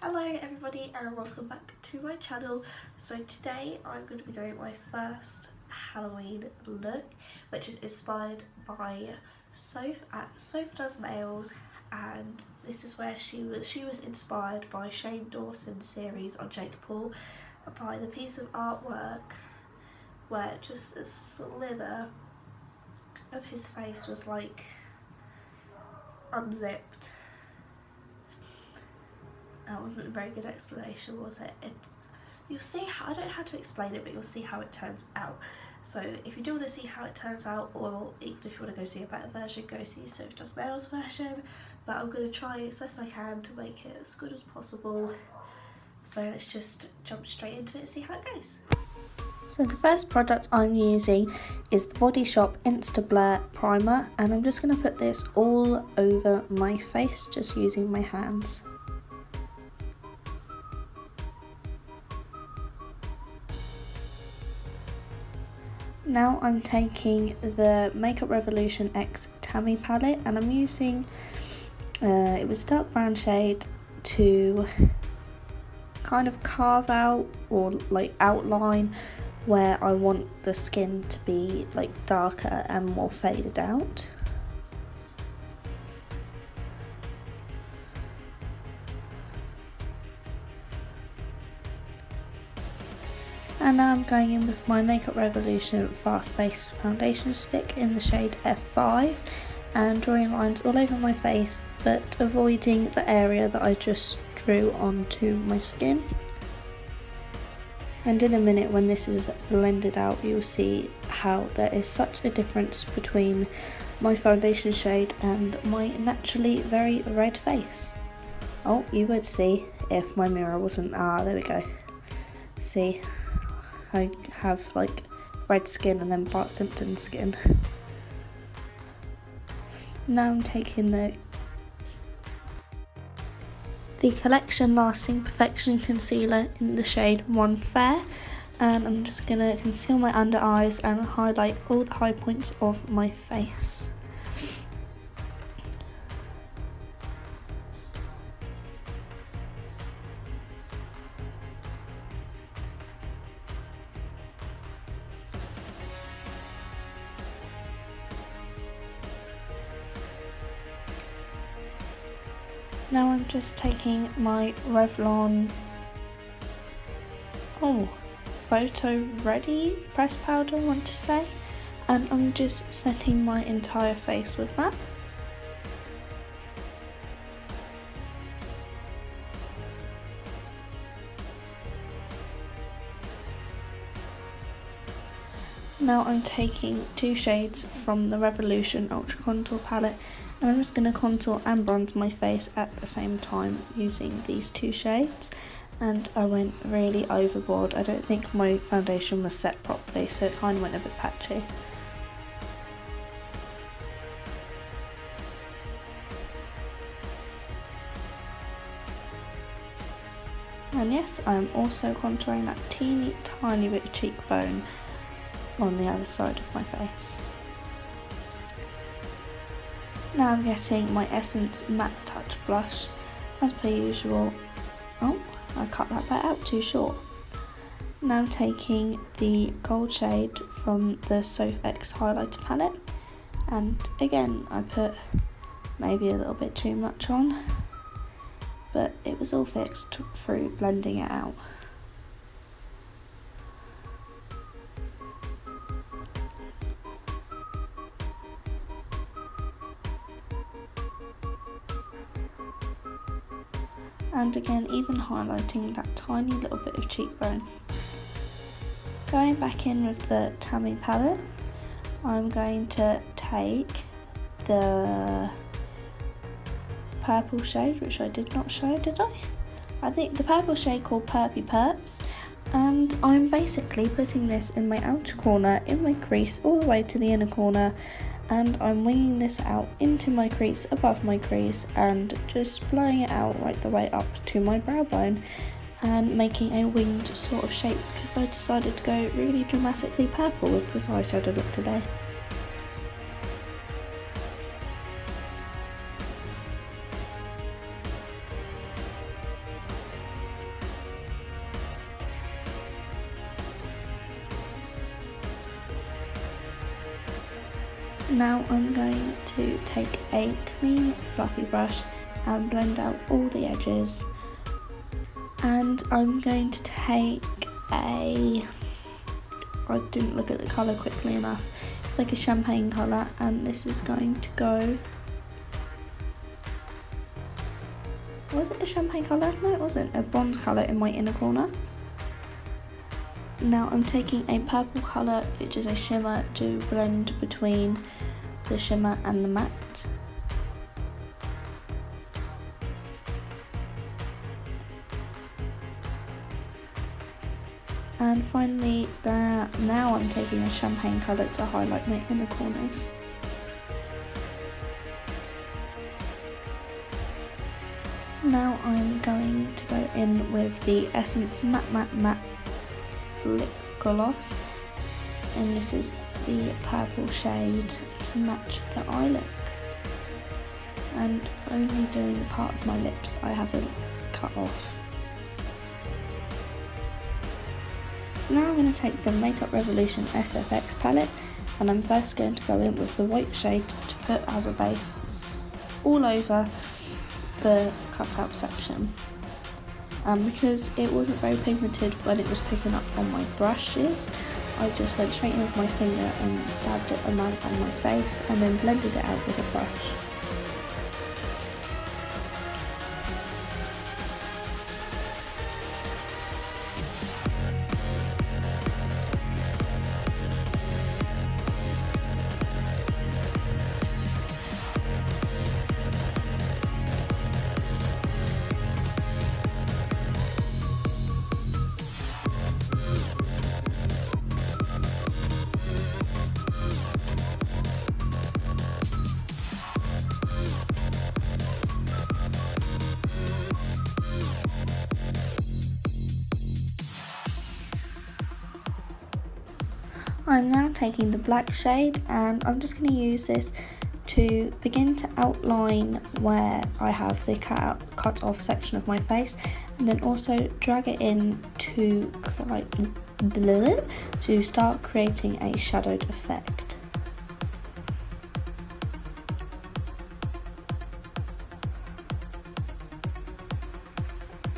Hello everybody and welcome back to my channel. So today I'm going to be doing my first Halloween look, which is inspired by Soph at Soph Does Nails, and this is where she was inspired by Shane Dawson's series on Jake Paul, by the piece of artwork where just a slither of his face was like unzipped. That wasn't a very good explanation, was it? You'll see how, I don't know how to explain it, but you'll see how it turns out. So if you do want to see how it turns out, or even if you want to go see a better version, go see Soph Does Nails version. But I'm going to try as best I can to make it as good as possible. So let's just jump straight into it and see how it goes. So the first product I'm using is the Body Shop Insta Blur Primer, and I'm just going to put this all over my face, just using my hands. Now I'm taking the Makeup Revolution X Tammy palette, and I'm using, it was a dark brown shade, to kind of carve out or like outline where I want the skin to be like darker and more faded out. And now I'm going in with my Makeup Revolution Fast Base Foundation Stick in the shade F5 and drawing lines all over my face, but avoiding the area that I just drew onto my skin. And in a minute, when this is blended out, you'll see how there is such a difference between my foundation shade and my naturally very red face. Oh, you would see if my mirror wasn't, there we go. See? I have like red skin and then Bart Simpson skin. Now I'm taking the Collection Lasting Perfection Concealer in the shade One Fair, and I'm just going to conceal my under eyes and highlight all the high points of my face. Now I'm just taking my Revlon Photo Ready press powder, I want to say, and I'm just setting my entire face with that. Now I'm taking two shades from the Revolution Ultra Contour palette, and I'm just going to contour and bronze my face at the same time using these two shades. And I went really overboard. I don't think my foundation was set properly, so it kind of went a bit patchy. And yes, I'm also contouring that teeny tiny bit of cheekbone on the other side of my face. Now I'm getting my Essence Matte Touch Blush, as per usual. Oh, I cut that bit out too short. Now I'm taking the gold shade from the Soph X Highlighter palette, and again I put maybe a little bit too much on, but it was all fixed through blending it out. And again, even highlighting that tiny little bit of cheekbone. Going back in with the Tammy palette, I'm going to take the purple shade, which I did not show, did I? I think the purple shade called Perpy Perps, and I'm basically putting this in my outer corner, in my crease, all the way to the inner corner, and I'm winging this out into my crease, above my crease, and just blowing it out right the way up to my brow bone and making a winged sort of shape, because I decided to go really dramatically purple with this eyeshadow look today. Now I'm going to take a clean fluffy brush and blend out all the edges, and I'm going to take I didn't look at the colour quickly enough, it's like a champagne colour, and this is going to go, was it a champagne colour? No, it wasn't, a bronze colour in my inner corner. Now I'm taking a purple colour, which is a shimmer, to blend between the shimmer and the matte. And finally, now I'm taking a champagne colour to highlight my inner corners. Now I'm going to go in with the Essence Matte Lip Gloss, and this is the purple shade to match the eye look, and only doing the part of my lips I haven't cut off. So now I'm going to take the Makeup Revolution SFX palette, and I'm first going to go in with the white shade to put as a base all over the cutout section. Because it wasn't very pigmented when it was picking up on my brushes, I just went straight in with my finger and dabbed it around on my face and then blended it out with a brush. I'm now taking the black shade, and I'm just going to use this to begin to outline where I have the cut off section of my face, and then also drag it in to start creating a shadowed effect.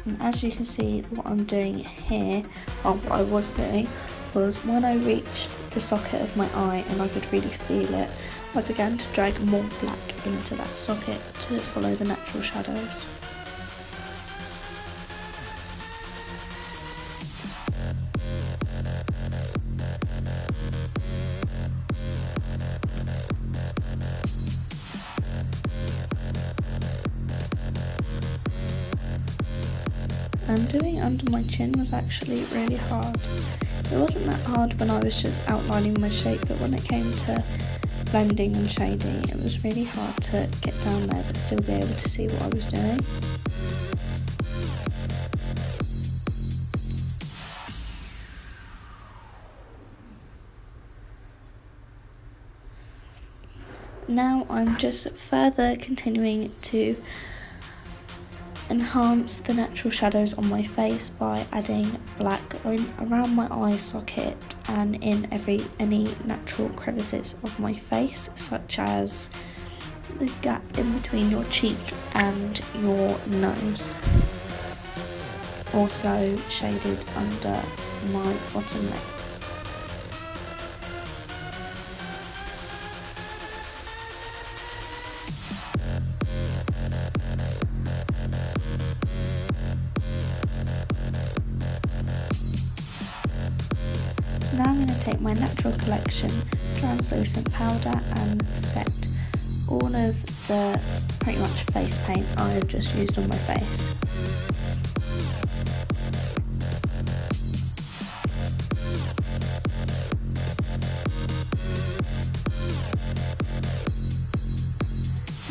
And as you can see, what I'm doing here, or what I was doing, was when I reached the socket of my eye and I could really feel it, I began to drag more black into that socket to follow the natural shadows. And doing under my chin was actually really hard. It wasn't that hard when I was just outlining my shape, but when it came to blending and shading, it was really hard to get down there but still be able to see what I was doing. Now I'm just further continuing to enhance the natural shadows on my face by adding black around my eye socket and in any natural crevices of my face, such as the gap in between your cheek and your nose. Also shaded under my bottom lip. Now I'm going to take my Natural Collection translucent powder and set all of the pretty much face paint I have just used on my face.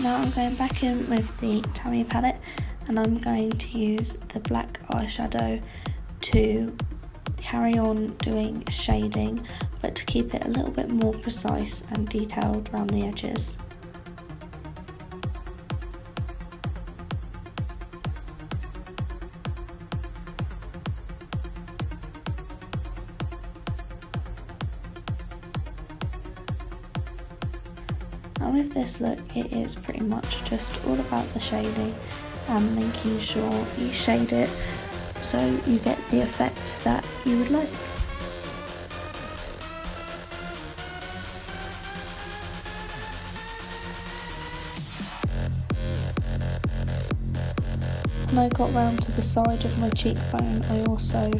Now I'm going back in with the Tammy palette, and I'm going to use the black eyeshadow to carry on doing shading, but to keep it a little bit more precise and detailed around the edges. And with this look, it is pretty much just all about the shading and making sure you shade it so you get the effect that you would like. When I got round to the side of my cheekbone, I also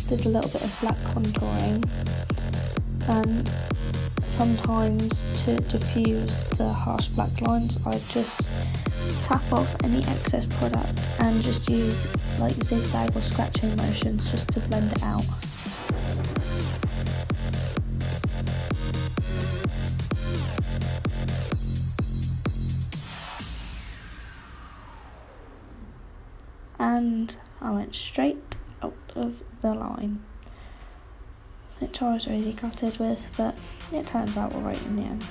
did a little bit of black contouring, and sometimes to diffuse the harsh black lines I just tap off any excess product and just use like zigzag or scratching motions just to blend it out. And I went straight out of the line, which I was really gutted with, but it turns out alright in the end.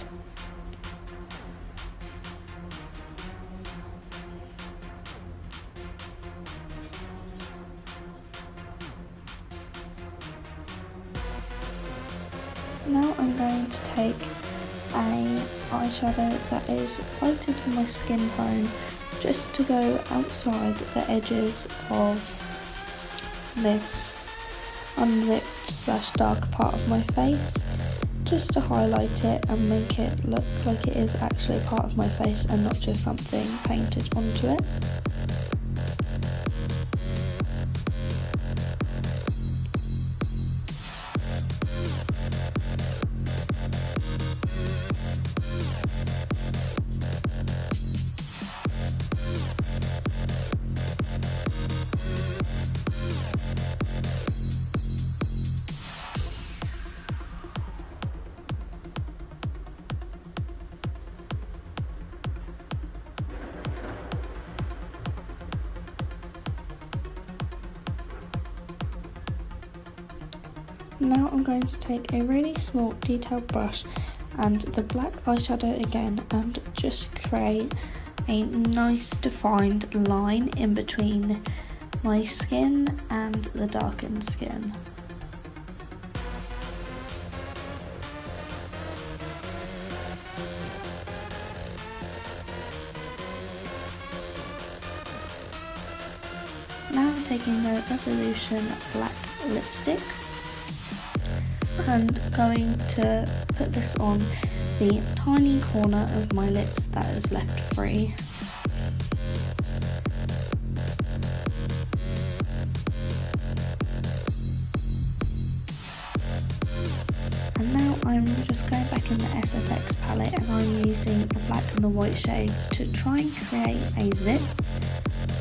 Now I'm going to take a eyeshadow that is lighter than my skin tone, just to go outside the edges of this unzipped / dark part of my face, just to highlight it and make it look like it is actually part of my face and not just something painted onto it. Now I'm going to take a really small detailed brush and the black eyeshadow again and just create a nice defined line in between my skin and the darkened skin. Now I'm taking the Revolution black lipstick and going to put this on the tiny corner of my lips that is left free. And now I'm just going back in the SFX palette and I'm using the black and the white shades to try and create a zip,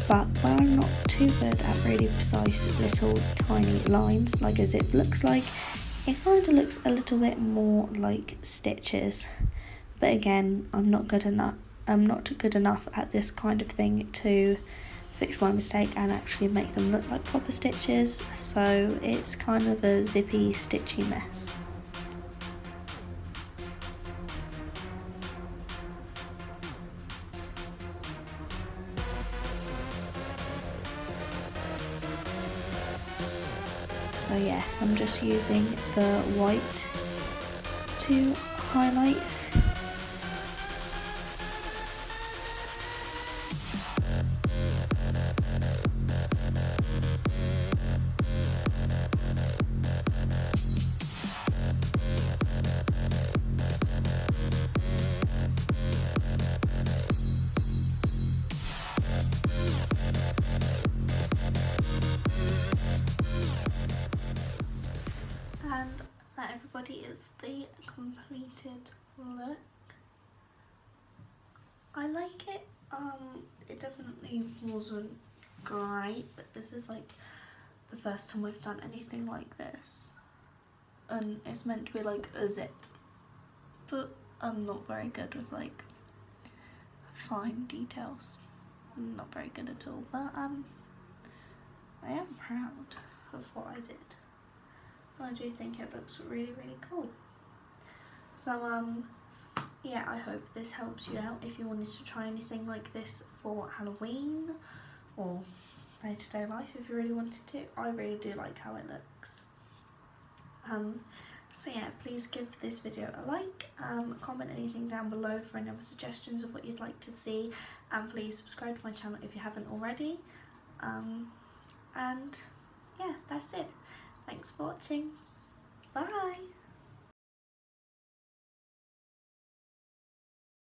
but when I'm not too good at really precise little tiny lines like a zip looks like, it kind of looks a little bit more like stitches. But again, I'm not good enough at this kind of thing to fix my mistake and actually make them look like proper stitches, so it's kind of a zippy, stitchy mess. So yes, I'm just using the white to highlight. And that, everybody, is the completed look. I like it. It definitely wasn't great, but this is like the first time I've done anything like this, and it's meant to be like a zip, but I'm not very good with like fine details. I'm not very good at all, but I am proud of what I did. I do think it looks really, really cool. So yeah, I hope this helps you out if you wanted to try anything like this for Halloween or day-to-day life if you really wanted to. I really do like how it looks. So yeah, please give this video a like, comment anything down below for any other suggestions of what you'd like to see, and please subscribe to my channel if you haven't already. And yeah, that's it. Thanks for watching. Bye!